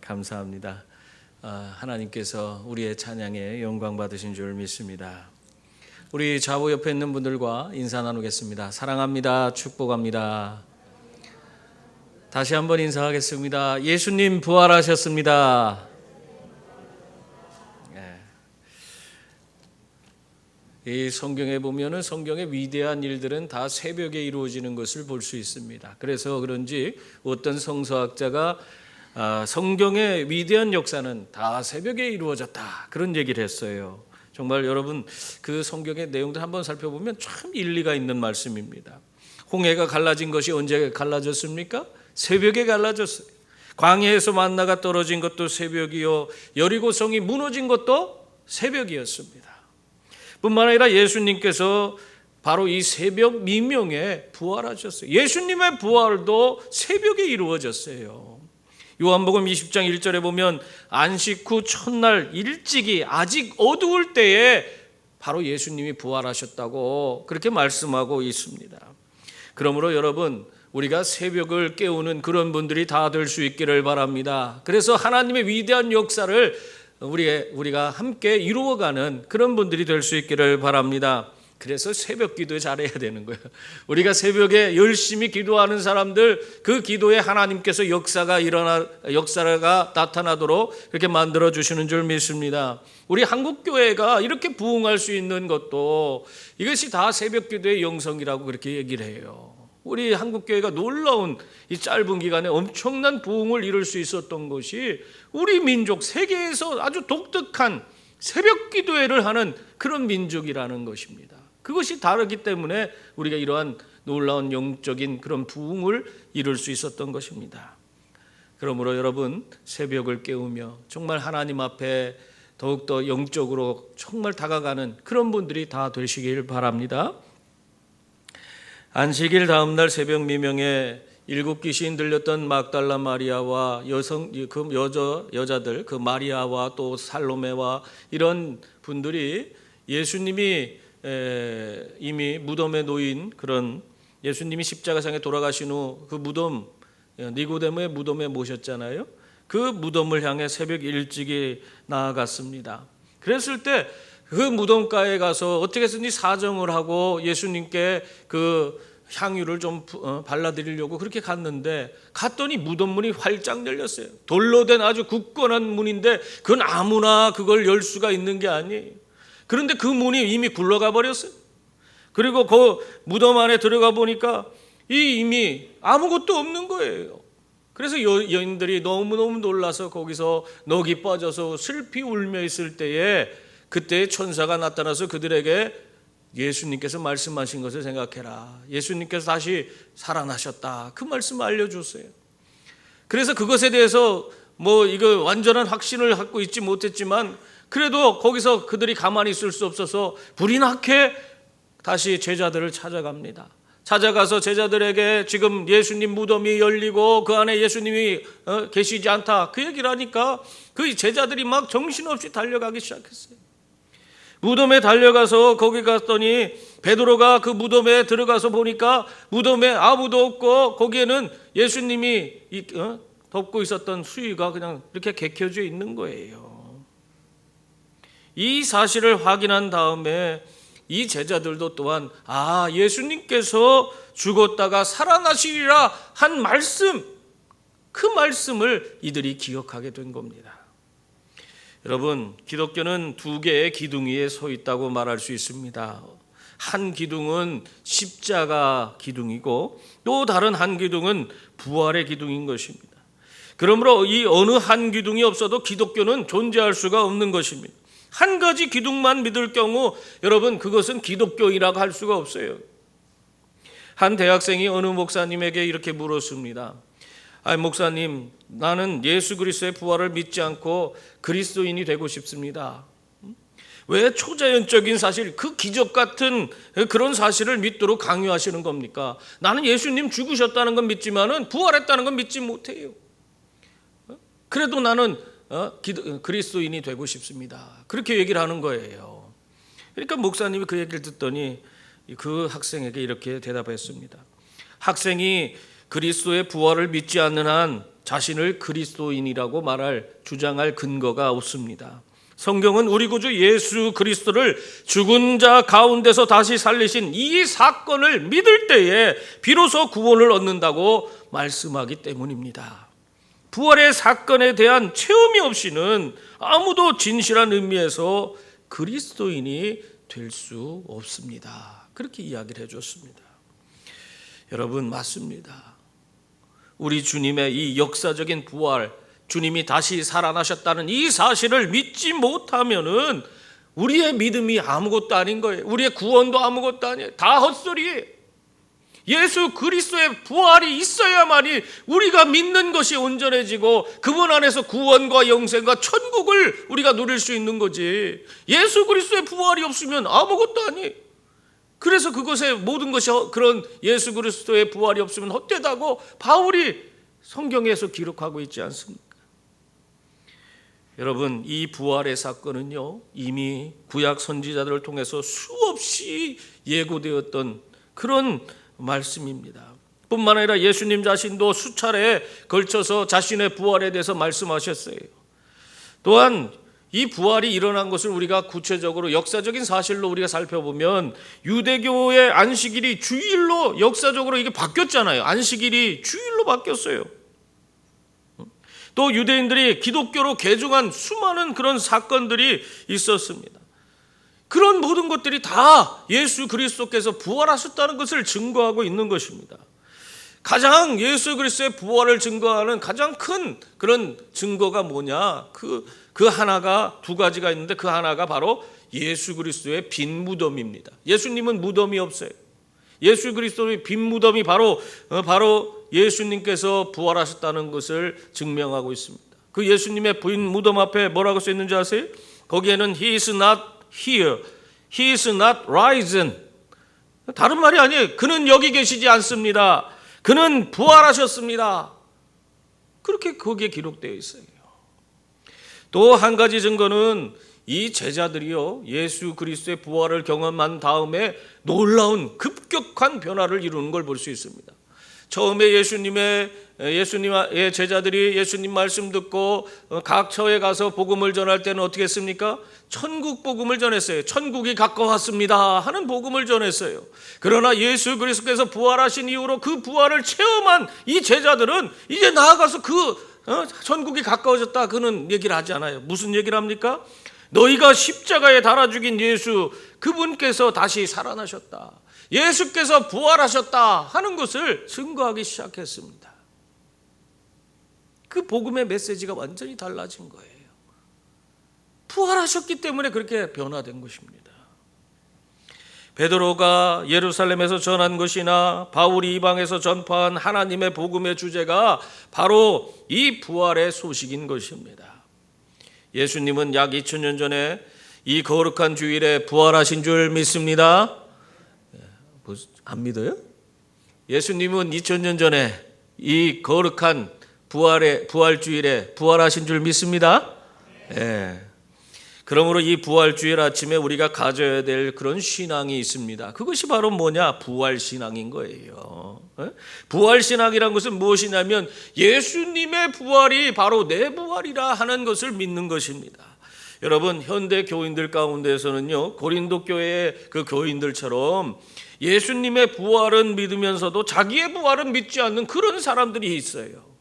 감사합니다. 하나님께서 우리의 찬양에 영광 받으신 줄 믿습니다. 우리 좌우 옆에 있는 분들과 인사 나누겠습니다. 사랑합니다. 축복합니다. 다시 한번 인사하겠습니다. 예수님 부활하셨습니다. 이 성경에 보면은 성경의 위대한 일들은 다 새벽에 이루어지는 것을 볼 수 있습니다. 그래서 그런지 어떤 성서학자가 성경의 위대한 역사는 다 새벽에 이루어졌다, 그런 얘기를 했어요. 정말 여러분 그 성경의 내용들 한번 살펴보면 참 일리가 있는 말씀입니다. 홍해가 갈라진 것이 언제 갈라졌습니까? 새벽에 갈라졌어요. 광야에서 만나가 떨어진 것도 새벽이요, 여리고성이 무너진 것도 새벽이었습니다. 뿐만 아니라 예수님께서 바로 이 새벽 미명에 부활하셨어요. 예수님의 부활도 새벽에 이루어졌어요. 요한복음 20장 1절에 보면 안식 후 첫날 일찍이 아직 어두울 때에 바로 예수님이 부활하셨다고 그렇게 말씀하고 있습니다. 그러므로 여러분, 우리가 새벽을 깨우는 그런 분들이 다 될 수 있기를 바랍니다. 그래서 하나님의 위대한 역사를 우리가 함께 이루어가는 그런 분들이 될 수 있기를 바랍니다. 그래서 새벽 기도 잘해야 되는 거예요. 우리가 새벽에 열심히 기도하는 사람들, 그 기도에 하나님께서 역사가 나타나도록 그렇게 만들어 주시는 줄 믿습니다. 우리 한국교회가 이렇게 부흥할 수 있는 것도 이것이 다 새벽 기도의 영성이라고 그렇게 얘기를 해요. 우리 한국교회가 놀라운 이 짧은 기간에 엄청난 부흥을 이룰 수 있었던 것이 우리 민족, 세계에서 아주 독특한 새벽 기도회를 하는 그런 민족이라는 것입니다. 그것이 다르기 때문에 우리가 이러한 놀라운 영적인 그런 부흥을 이룰 수 있었던 것입니다. 그러므로 여러분, 새벽을 깨우며 정말 하나님 앞에 더욱더 영적으로 정말 다가가는 그런 분들이 다 되시길 바랍니다. 안식일 다음 날 새벽 미명에 7 귀신 들렸던 막달라 마리아와 여자들, 그 마리아와 또 살로메와 이런 분들이 예수님이 이미 무덤에 놓인 그런 예수님이 십자가상에 돌아가신 후 그 무덤, 니고데모의 무덤에 모셨잖아요. 그 무덤을 향해 새벽 일찍이 나아갔습니다. 그랬을 때 그 무덤가에 가서 어떻게 해서든지 사정을 하고 예수님께 그 향유를 좀 발라드리려고 그렇게 갔더니 무덤 문이 활짝 열렸어요. 돌로 된 아주 굳건한 문인데 그건 아무나 그걸 열 수가 있는 게 아니에요. 그런데 그 문이 이미 굴러가 버렸어요. 그리고 그 무덤 안에 들어가 보니까 이미 아무것도 없는 거예요. 그래서 여인들이 너무너무 놀라서 거기서 넋이 빠져서 슬피 울며 있을 때에 그때 천사가 나타나서 그들에게 예수님께서 말씀하신 것을 생각해라, 예수님께서 다시 살아나셨다, 그 말씀을 알려줬어요. 그래서 그것에 대해서 이거 완전한 확신을 갖고 있지 못했지만 그래도 거기서 그들이 가만히 있을 수 없어서 불이 나게 다시 제자들을 찾아갑니다. 찾아가서 제자들에게 지금 예수님 무덤이 열리고 그 안에 예수님이 계시지 않다, 그 얘기를 하니까 그 제자들이 막 정신없이 달려가기 시작했어요. 무덤에 달려가서 거기 갔더니 베드로가 그 무덤에 들어가서 보니까 무덤에 아무도 없고 거기에는 예수님이 덮고 있었던 수의가 그냥 이렇게 개켜져 있는 거예요. 이 사실을 확인한 다음에 이 제자들도 또한 예수님께서 죽었다가 살아나시리라 한 말씀, 그 말씀을 이들이 기억하게 된 겁니다. 여러분, 기독교는 2개의 기둥 위에 서 있다고 말할 수 있습니다. 한 기둥은 십자가 기둥이고 또 다른 한 기둥은 부활의 기둥인 것입니다. 그러므로 이 어느 한 기둥이 없어도 기독교는 존재할 수가 없는 것입니다. 한 가지 기둥만 믿을 경우 여러분, 그것은 기독교이라고 할 수가 없어요. 한 대학생이 어느 목사님에게 이렇게 물었습니다. 목사님, 나는 예수 그리스도의 부활을 믿지 않고 그리스도인이 되고 싶습니다. 왜 초자연적인 사실, 그 기적 같은 그런 사실을 믿도록 강요하시는 겁니까? 나는 예수님 죽으셨다는 건 믿지만은 부활했다는 건 믿지 못해요. 그래도 나는 그리스도인이 되고 싶습니다. 그렇게 얘기를 하는 거예요. 그러니까 목사님이 그 얘기를 듣더니 그 학생에게 이렇게 대답했습니다. 학생이 그리스도의 부활을 믿지 않는 한 자신을 그리스도인이라고 주장할 근거가 없습니다. 성경은 우리 구주 예수 그리스도를 죽은 자 가운데서 다시 살리신 이 사건을 믿을 때에 비로소 구원을 얻는다고 말씀하기 때문입니다. 부활의 사건에 대한 체험이 없이는 아무도 진실한 의미에서 그리스도인이 될 수 없습니다. 그렇게 이야기를 해줬습니다. 여러분, 맞습니다. 우리 주님의 이 역사적인 부활, 주님이 다시 살아나셨다는 이 사실을 믿지 못하면은 우리의 믿음이 아무것도 아닌 거예요. 우리의 구원도 아무것도 아니에요. 다 헛소리예요. 예수 그리스도의 부활이 있어야만이 우리가 믿는 것이 온전해지고 그분 안에서 구원과 영생과 천국을 우리가 누릴 수 있는 거지. 예수 그리스도의 부활이 없으면 아무것도 아니에요. 그래서 그것에 모든 것이 그런 예수 그리스도의 부활이 없으면 헛되다고 바울이 성경에서 기록하고 있지 않습니까? 여러분, 이 부활의 사건은요, 이미 구약 선지자들을 통해서 수없이 예고되었던 그런 말씀입니다. 뿐만 아니라 예수님 자신도 수차례에 걸쳐서 자신의 부활에 대해서 말씀하셨어요. 또한 이 부활이 일어난 것을 우리가 구체적으로 역사적인 사실로 우리가 살펴보면 유대교의 안식일이 주일로 역사적으로 이게 바뀌었잖아요. 안식일이 주일로 바뀌었어요. 또 유대인들이 기독교로 개종한 수많은 그런 사건들이 있었습니다. 그런 모든 것들이 다 예수 그리스도께서 부활하셨다는 것을 증거하고 있는 것입니다. 가장 예수 그리스도의 부활을 증거하는 가장 큰 그런 증거가 뭐냐? 그 하나가 두 가지가 있는데 그 하나가 바로 예수 그리스도의 빈 무덤입니다. 예수님은 무덤이 없어요. 예수 그리스도의 빈 무덤이 바로 예수님께서 부활하셨다는 것을 증명하고 있습니다. 그 예수님의 빈 무덤 앞에 뭐라고 써 있는지 아세요? 거기에는 He is not here, He is not risen. 다른 말이 아니에요. 그는 여기 계시지 않습니다. 그는 부활하셨습니다. 그렇게 거기에 기록되어 있어요. 또 한 가지 증거는 이 제자들이요, 예수 그리스도의 부활을 경험한 다음에 놀라운 급격한 변화를 이루는 걸 볼 수 있습니다. 처음에 예수님의 제자들이 예수님 말씀 듣고 각 처에 가서 복음을 전할 때는 어떻게 했습니까? 천국 복음을 전했어요. 천국이 가까웠습니다 하는 복음을 전했어요. 그러나 예수 그리스도께서 부활하신 이후로 그 부활을 체험한 이 제자들은 이제 나아가서 천국이 가까워졌다 그는 얘기를 하지 않아요. 무슨 얘기를 합니까? 너희가 십자가에 달아 죽인 예수, 그분께서 다시 살아나셨다, 예수께서 부활하셨다 하는 것을 증거하기 시작했습니다. 그 복음의 메시지가 완전히 달라진 거예요. 부활하셨기 때문에 그렇게 변화된 것입니다. 베드로가 예루살렘에서 전한 것이나 바울이 이방에서 전파한 하나님의 복음의 주제가 바로 이 부활의 소식인 것입니다. 예수님은 약 2000년 전에 이 거룩한 주일에 부활하신 줄 믿습니다. 안 믿어요? 예수님은 2000년 전에 이 거룩한 부활주일에 부활하신 줄 믿습니다. 네. 그러므로 이 부활주일 아침에 우리가 가져야 될 그런 신앙이 있습니다. 그것이 바로 뭐냐? 부활신앙인 거예요. 부활신앙이란 것은 무엇이냐면 예수님의 부활이 바로 내 부활이라 하는 것을 믿는 것입니다. 여러분, 현대 교인들 가운데서는요, 고린도 교회의 그 교인들처럼 예수님의 부활은 믿으면서도 자기의 부활은 믿지 않는 그런 사람들이 있어요.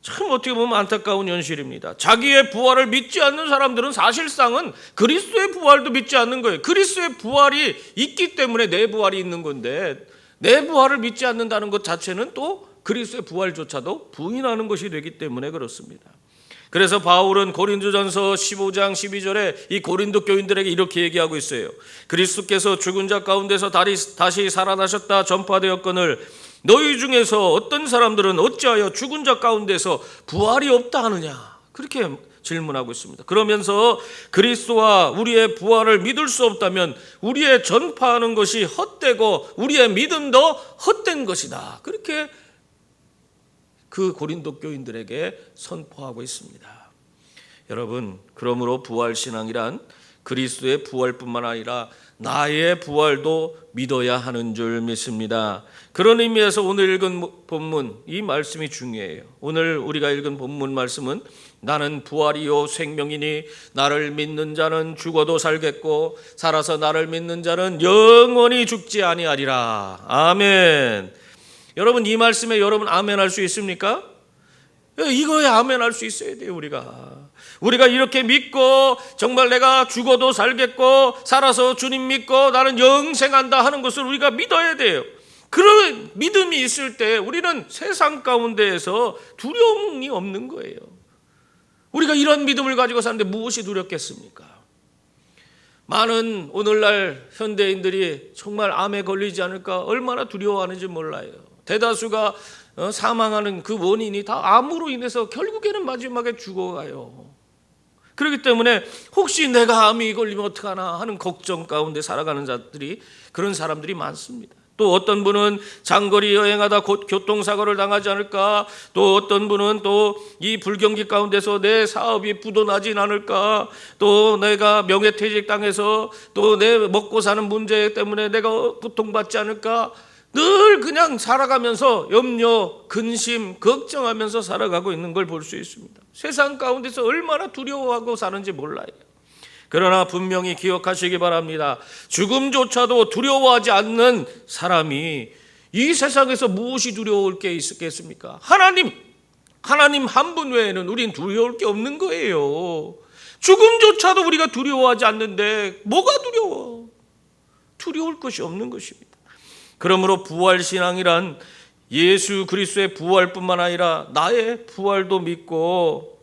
참 어떻게 보면 안타까운 현실입니다. 자기의 부활을 믿지 않는 사람들은 사실상은 그리스도의 부활도 믿지 않는 거예요. 그리스도의 부활이 있기 때문에 내 부활이 있는 건데, 내 부활을 믿지 않는다는 것 자체는 또 그리스도의 부활조차도 부인하는 것이 되기 때문에 그렇습니다. 그래서 바울은 고린도전서 15장 12절에 이 고린도 교인들에게 이렇게 얘기하고 있어요. 그리스도께서 죽은 자 가운데서 다시 살아나셨다 전파되었거늘 너희 중에서 어떤 사람들은 어찌하여 죽은 자 가운데서 부활이 없다 하느냐, 그렇게 질문하고 있습니다. 그러면서 그리스도와 우리의 부활을 믿을 수 없다면 우리의 전파하는 것이 헛되고 우리의 믿음도 헛된 것이다, 그렇게 그 고린도 교인들에게 선포하고 있습니다. 여러분, 그러므로 부활신앙이란 그리스도의 부활뿐만 아니라 나의 부활도 믿어야 하는 줄 믿습니다. 그런 의미에서 오늘 읽은 본문, 이 말씀이 중요해요. 오늘 우리가 읽은 본문 말씀은 나는 부활이요 생명이니 나를 믿는 자는 죽어도 살겠고 살아서 나를 믿는 자는 영원히 죽지 아니하리라. 아멘. 여러분, 이 말씀에 여러분 아멘 할 수 있습니까? 이거에 아멘 할 수 있어야 돼요. 우리가 이렇게 믿고 정말 내가 죽어도 살겠고 살아서 주님 믿고 나는 영생한다 하는 것을 우리가 믿어야 돼요. 그런 믿음이 있을 때 우리는 세상 가운데에서 두려움이 없는 거예요. 우리가 이런 믿음을 가지고 사는데 무엇이 두렵겠습니까? 많은 오늘날 현대인들이 정말 암에 걸리지 않을까 얼마나 두려워하는지 몰라요. 대다수가 사망하는 그 원인이 다 암으로 인해서 결국에는 마지막에 죽어가요. 그렇기 때문에 혹시 내가 암이 걸리면 어떡하나 하는 걱정 가운데 살아가는 자들이, 그런 사람들이 많습니다. 또 어떤 분은 장거리 여행하다 교통사고를 당하지 않을까, 또 어떤 분은 또 이 불경기 가운데서 내 사업이 부도나진 않을까, 또 내가 명예퇴직 당해서 또 내 먹고 사는 문제 때문에 내가 고통받지 않을까, 늘 그냥 살아가면서 염려, 근심, 걱정하면서 살아가고 있는 걸 볼 수 있습니다. 세상 가운데서 얼마나 두려워하고 사는지 몰라요. 그러나 분명히 기억하시기 바랍니다. 죽음조차도 두려워하지 않는 사람이 이 세상에서 무엇이 두려울 게 있겠습니까? 하나님 한 분 외에는 우린 두려울 게 없는 거예요. 죽음조차도 우리가 두려워하지 않는데 뭐가 두려워? 두려울 것이 없는 것입니다. 그러므로 부활신앙이란 예수 그리스도의 부활뿐만 아니라 나의 부활도 믿고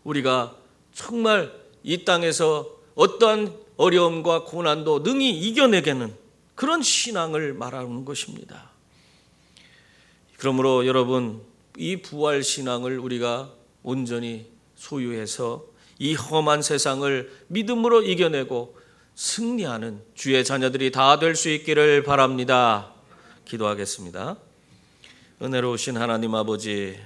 우리가 정말 이 땅에서 어떠한 어려움과 고난도 능히 이겨내게는 그런 신앙을 말하는 것입니다. 그러므로 여러분, 이 부활신앙을 우리가 온전히 소유해서 이 험한 세상을 믿음으로 이겨내고 승리하는 주의 자녀들이 다 될 수 있기를 바랍니다. 기도하겠습니다. 은혜로우신 하나님 아버지,